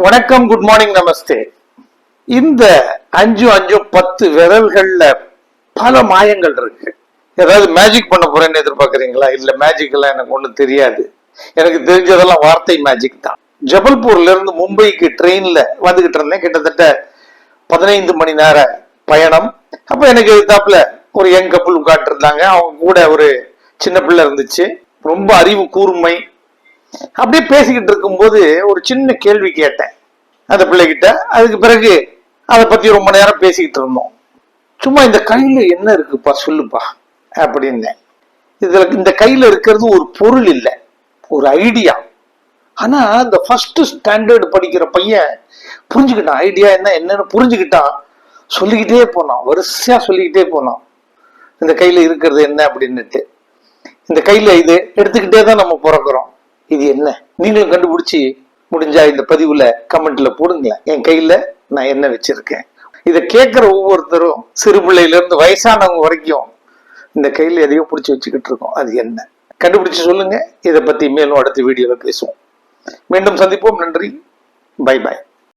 வணக்கம், good morning, நமஸ்தே. இந்த 5 5 10 விரல்கள்ல பல மாயங்கள் இருக்கு. ஏதாவது மேஜிக் பண்ண போறேன்னு எதிர்பார்க்கறீங்களா? இல்ல, மேஜிக் எல்லாம் எனக்கு ஒண்ணும் தெரியாது. எனக்கு தெரிஞ்சதெல்லாம் வார்த்தை மேஜிக் தான். ஜபல்பூர்ல இருந்து மும்பைக்கு ட்ரெயின்ல வந்துகிட்டு இருந்தேன். கிட்டத்தட்ட 15 மணி நேர பயணம். அப்ப எனக்கு எதிர்த்தாப்புல ஒரு யங் கப்புள் உட்காந்து இருந்தாங்க. அவங்க கூட ஒரு சின்ன பிள்ளை இருந்துச்சு. ரொம்ப அறிவு கூர்மை. அப்படியே பேசிக்கிட்டு இருக்கும்போது ஒரு சின்ன கேள்வி கேட்டேன் அந்த பிள்ளைகிட்ட. அதுக்கு பிறகு அதை பத்தி ரொம்ப நேரம் பேசிக்கிட்டு இருந்தோம். சும்மா இந்த கையில என்ன இருக்குப்பா சொல்லுப்பா அப்படின்னு. இதுல இந்த கையில இருக்கிறது ஒரு பொருள் இல்லை, ஒரு ஐடியா. ஆனா இந்த ஃபர்ஸ்ட் ஸ்டாண்டர்ட் படிக்கிற பையன் புரிஞ்சுக்கிட்டான். ஐடியா என்னன்னு புரிஞ்சுக்கிட்டான். சொல்லிக்கிட்டே போனான், வரிசையா சொல்லிக்கிட்டே போனான் இந்த கையில இருக்கிறது என்ன அப்படின்னுட்டு. இந்த கையில இது எடுத்துக்கிட்டே தான் நம்ம பிறக்கிறோம். இது என்ன? நீங்களும் கண்டுபிடிச்சி முடிஞ்சா இந்த பதிவுல கமெண்ட்ல போடுங்களேன். என் கையில நான் என்ன வச்சிருக்கேன். இதை கேட்கிற ஒவ்வொருத்தரும் சிறு பிள்ளையில இருந்து வயசானவங்க வரைக்கும் இந்த கையில எதையோ பிடிச்சி வச்சுக்கிட்டு இருக்கோம். அது என்ன? கண்டுபிடிச்சு சொல்லுங்க. இதை பத்தி மேலும் அடுத்த வீடியோல பேசுவோம். மீண்டும் சந்திப்போம். நன்றி. Bye bye.